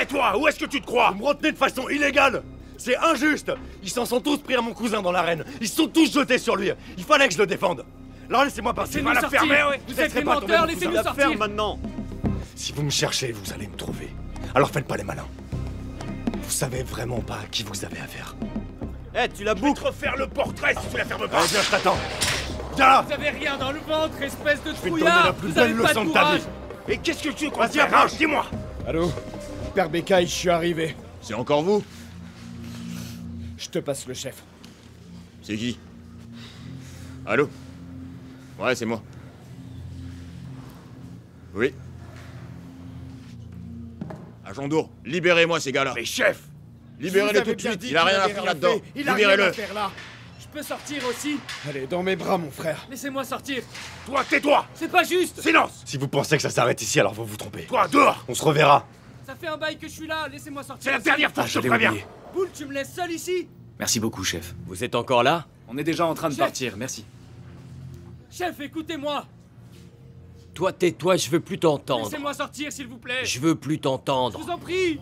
Eh toi, où est-ce que tu te crois? Vous me retenez de façon illégale! C'est injuste! Ils s'en sont tous pris à mon cousin dans l'arène. Ils se sont tous jetés sur lui. Il fallait que je le défende. Alors laissez-moi passer. Va la fermer, oui. Vous êtes des menteurs, laissez-nous La sortir. ferme maintenant. Si vous me cherchez, vous allez me trouver. Alors faites pas les malins. Vous savez vraiment pas à qui vous avez affaire. Eh, tu la Je vais boucles. te refaire le portrait si tu la fermes pas. Allez, viens, je t'attends. Viens là! Vous avez rien dans le ventre, espèce de Je vais te donner trouillard. la plus Vous belle avez pas leçon de de ta courage. vie. Et qu'est-ce que tu comptes Vas-y, faire, hein? approche. Dis-moi. Allô? Père Bécaille, je suis arrivé. C'est encore vous? Je te passe le chef. C'est qui? Allô? Ouais, c'est moi. Oui. Agent d'Our, libérez-moi ces gars-là. Mais chef! Libérez-le tout de suite, il a rien à faire là-dedans. Libérez-le. Je peux sortir aussi. Allez, dans mes bras, mon frère. Laissez-moi sortir. Toi, tais-toi! C'est pas juste. Silence! Si vous pensez que ça s'arrête ici, alors vous vous trompez. Toi, dehors! On se reverra. Ça fait un bail que je suis là. Laissez-moi sortir. C'est la aussi. dernière fois que je te préviens! Boule, tu me laisses seul ici? Merci beaucoup, chef. Vous êtes encore là? On est déjà en train de Chef. partir, merci. Chef, écoutez-moi. Toi, tais-toi, je veux plus t'entendre. Laissez-moi sortir, s'il vous plaît. Je veux plus Je t'entendre. vous en prie.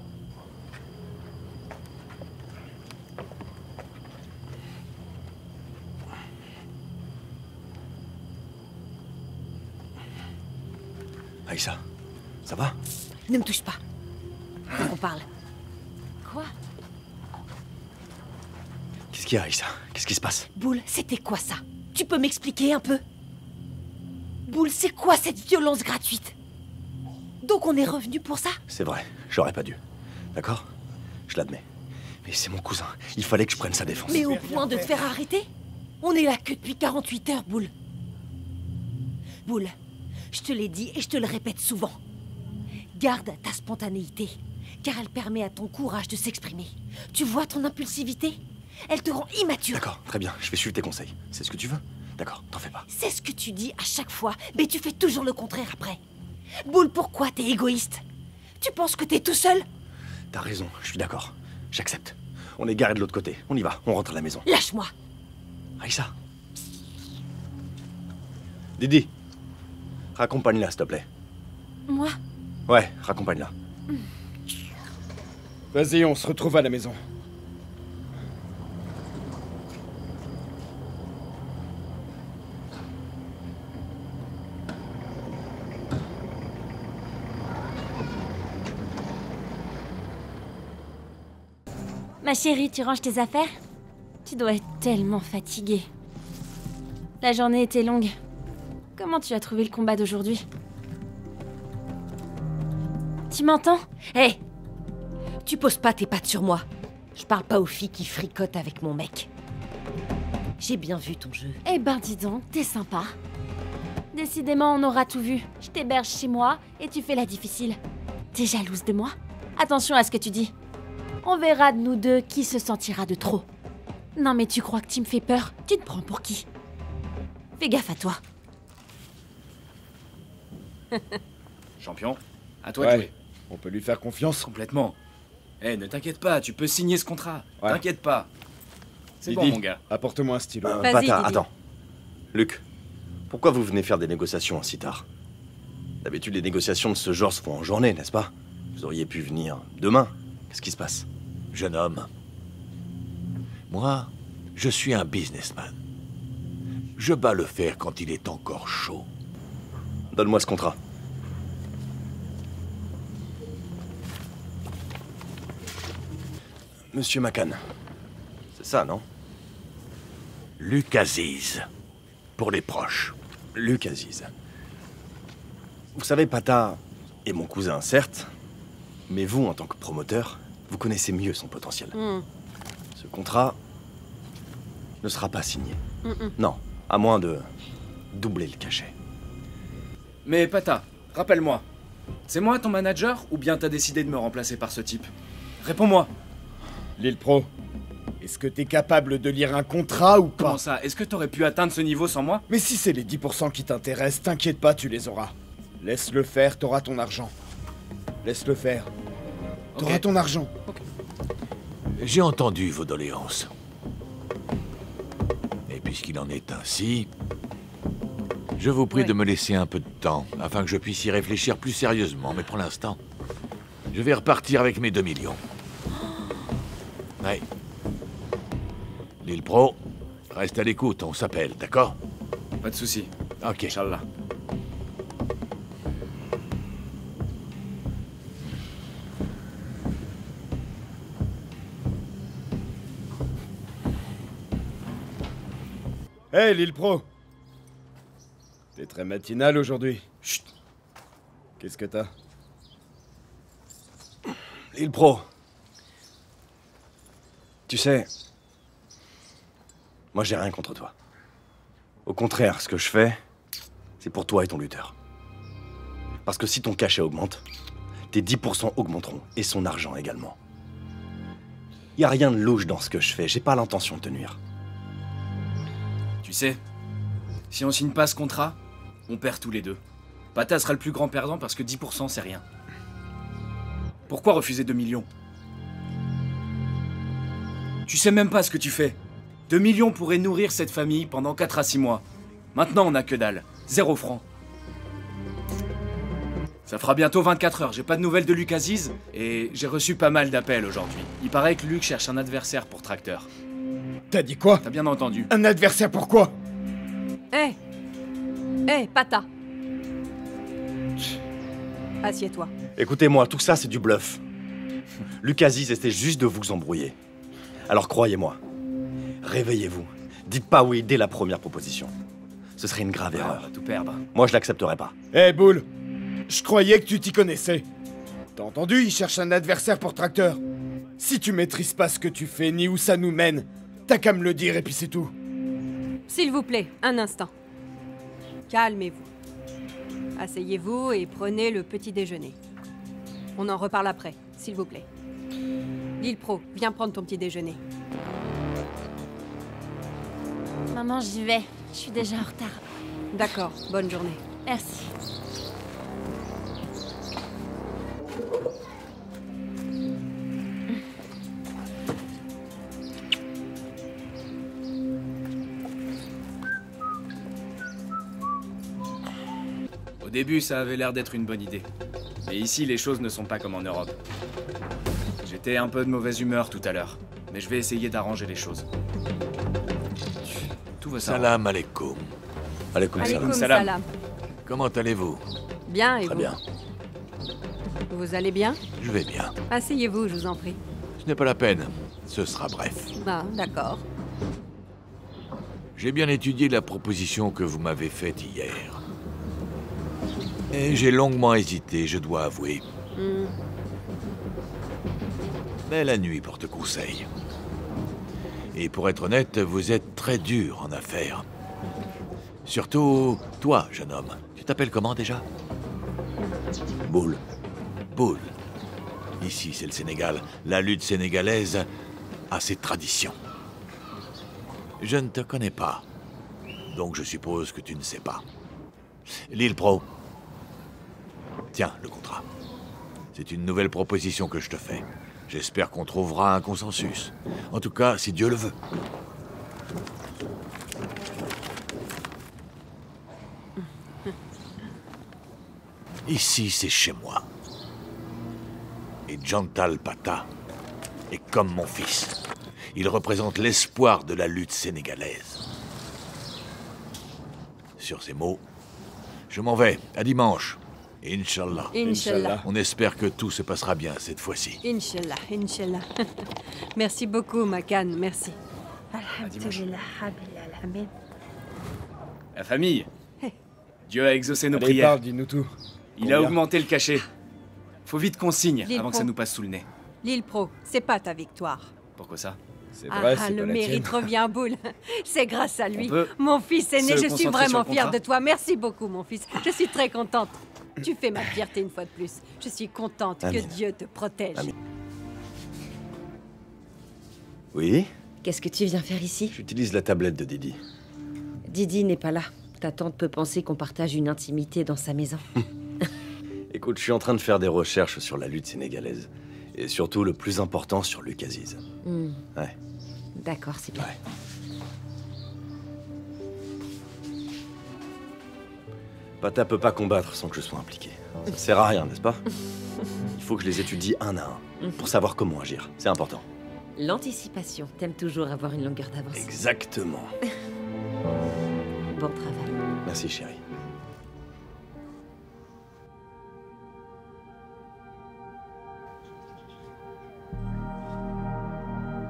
Aïssa, ça va? Ne me touche pas. Faut qu'on parle. Quoi? Qu'est-ce qu'il y a, Aïssa? Qu'est-ce qui se passe? Boule, c'était quoi ça? Tu peux m'expliquer un peu? Boule, c'est quoi cette violence gratuite? Donc on est revenu pour ça? C'est vrai, j'aurais pas dû. D'accord? Je l'admets. Mais c'est mon cousin. Il fallait que je prenne sa défense. Mais au point de te faire arrêter? On est là que depuis 48 heures, Boule. Boule, je te l'ai dit et je te le répète souvent. Garde ta spontanéité, car elle permet à ton courage de s'exprimer. Tu vois ton impulsivité? Elle te rend immature. D'accord, très bien, je vais suivre tes conseils. C'est ce que tu veux? D'accord, t'en fais pas. C'est ce que tu dis à chaque fois, mais tu fais toujours le contraire après. Boule, pourquoi t'es égoïste? Tu penses que t'es tout seul? T'as raison, je suis d'accord. J'accepte. On est garé de l'autre côté. On y va, on rentre à la maison. Lâche-moi. Aïssa. Didi. Raccompagne-la, s'il te plaît. Moi? Ouais, raccompagne-la. Vas-y, on se retrouve à la maison. Ma chérie, tu ranges tes affaires? Tu dois être tellement fatiguée. La journée était longue. Comment tu as trouvé le combat d'aujourd'hui? Tu m'entends? Hé! Tu poses pas tes pattes sur moi. Je parle pas aux filles qui fricotent avec mon mec. J'ai bien vu ton jeu. Eh ben dis donc, t'es sympa. Décidément, on aura tout vu. Je t'héberge chez moi et tu fais la difficile. T'es jalouse de moi? Attention à ce que tu dis. On verra de nous deux qui se sentira de trop. Non mais tu crois que tu me fais peur? Tu te prends pour qui? Fais gaffe à toi. Champion, à toi de Ouais, jouer. on peut lui faire confiance. Complètement. Eh, ne t'inquiète pas, tu peux signer ce contrat. Ouais. T'inquiète pas. C'est bon, Didi, mon gars. apporte-moi un stylo. Vas-y, Bâtard, Didi. attends. Luc, pourquoi vous venez faire des négociations si tard? D'habitude, les négociations de ce genre se font en journée, n'est-ce pas? Vous auriez pu venir demain. Qu'est-ce qui se passe? Jeune homme, moi, je suis un businessman. Je bats le fer quand il est encore chaud. Donne-moi ce contrat. Monsieur McCann. C'est ça, non? Luc Aziz, pour les proches. Luc Aziz. Vous savez, Pata est mon cousin, certes, mais vous, en tant que promoteur, vous connaissez mieux son potentiel. Ce contrat ne sera pas signé. Non, à moins de doubler le cachet. Mais Pata, rappelle-moi. C'est moi ton manager ou bien t'as décidé de me remplacer par ce type? Réponds-moi. Lille Pro, est-ce que t'es capable de lire un contrat ou pas? Comment ça? Est-ce que t'aurais pu atteindre ce niveau sans moi? Mais si c'est les 10% qui t'intéressent, t'inquiète pas, tu les auras. Laisse-le faire, t'auras ton argent. Laisse-le faire. T'auras Ok. ton argent. J'ai entendu vos doléances. Et puisqu'il en est ainsi, je vous prie de me laisser un peu de temps afin que je puisse y réfléchir plus sérieusement. Mais pour l'instant, Je vais repartir avec mes 2 millions. Ouais. Lil Pro, reste à l'écoute, on s'appelle, d'accord? Pas de souci. Ok. Inch'Allah. Hey, Lil Pro. T'es très matinal aujourd'hui. Chut. Qu'est-ce que t'as? Lil Pro. Tu sais, moi j'ai rien contre toi. Au contraire, ce que je fais, c'est pour toi et ton lutteur. Parce que si ton cachet augmente, tes 10% augmenteront, et son argent également. Y a rien de louche dans ce que je fais, j'ai pas l'intention de te nuire. Tu sais, si on signe pas ce contrat, on perd tous les deux. Pata sera le plus grand perdant parce que 10% c'est rien. Pourquoi refuser 2 millions? Tu sais même pas ce que tu fais. 2 millions pourraient nourrir cette famille pendant 4 à 6 mois. Maintenant on a que dalle. 0 francs. Ça fera bientôt 24 heures, j'ai pas de nouvelles de Luc Aziz et j'ai reçu pas mal d'appels aujourd'hui. Il paraît que Luc cherche un adversaire pour Tracteur. T'as dit quoi? T'as bien entendu. Un adversaire pour quoi? Hé, Pata. Assieds-toi. Écoutez-moi, tout ça c'est du bluff. Luc Aziz essaie juste de vous embrouiller. Alors croyez-moi, réveillez-vous. Dites pas oui dès la première proposition. Ce serait une grave On erreur. va tout perdre. Moi je l'accepterai pas. Hé, Bull. Je croyais que tu t'y connaissais. T'as entendu? Il cherche un adversaire pour Tracteur. Si tu maîtrises pas ce que tu fais ni où ça nous mène, t'as qu'à me le dire et puis c'est tout. S'il vous plaît, un instant. Calmez-vous. Asseyez-vous et prenez le petit déjeuner. On en reparle après, s'il vous plaît. Lil Pro, viens prendre ton petit déjeuner. Maman, j'y vais. Je suis déjà en retard. D'accord, bonne journée. Merci. Au début, ça avait l'air d'être une bonne idée. Mais ici, les choses ne sont pas comme en Europe. J'étais un peu de mauvaise humeur tout à l'heure, mais je vais essayer d'arranger les choses. Tout va s'arranger. Salam alaikum. Alaikum Alaikum salam. salam. Comment allez-vous? Bien, et Très vous? bien. Vous allez bien? Je vais bien. Asseyez-vous, je vous en prie. Ce n'est pas la peine. Ce sera bref. Ah, d'accord. J'ai bien étudié la proposition que vous m'avez faite hier. Et j'ai longuement hésité, je dois avouer. Mais la nuit porte conseil. Et pour être honnête, vous êtes très dur en affaires. Surtout toi, jeune homme. Tu t'appelles comment déjà? Bull. Bull. Ici, c'est le Sénégal. La lutte sénégalaise a ses traditions. Je ne te connais pas. Donc je suppose que tu ne sais pas. Lil Pro. Tiens, le contrat. C'est une nouvelle proposition que je te fais. J'espère qu'on trouvera un consensus. En tout cas, si Dieu le veut. Ici, c'est chez moi. Et Jantal Pata est comme mon fils. Il représente l'espoir de la lutte sénégalaise. Sur ces mots, je m'en vais. À dimanche. Inch'Allah. Inch'Allah. On espère que tout se passera bien cette fois-ci. Inch'Allah, Inch'Allah. Merci beaucoup, Makan, merci. Alhamdulillah, Amin. La famille. Dieu a exaucé nos Allez, prières. parle, dis-nous tout. Il a Combien? augmenté le cachet. Faut vite qu'on signe Lil avant que Pro. ça nous passe sous le nez. Lil Pro, c'est pas ta victoire. Pourquoi ça? C'est vrai, c'est le pas la mérite tienne. revient, Boule. C'est grâce à lui. On peut Mon fils aîné, se je suis concentrer sur vraiment le fière contrat de toi. Merci beaucoup, mon fils. Je suis très contente. Tu fais ma fierté une fois de plus. Je suis contente. Amin. Que Dieu te protège. Amin. Oui? Qu'est-ce que tu viens faire ici? J'utilise la tablette de Didi. Didi n'est pas là. Ta tante peut penser qu'on partage une intimité dans sa maison. Écoute, je suis en train de faire des recherches sur la lutte sénégalaise. Et surtout, le plus important, sur Luc Aziz. Ouais. D'accord, c'est bien. Ouais. Pata peut pas combattre sans que je sois impliqué. Ça sert à rien, n'est-ce pas? Il faut que je les étudie un à un, pour savoir comment agir. C'est important. L'anticipation. T'aimes toujours avoir une longueur d'avance. Exactement. Bon travail. Merci, chérie.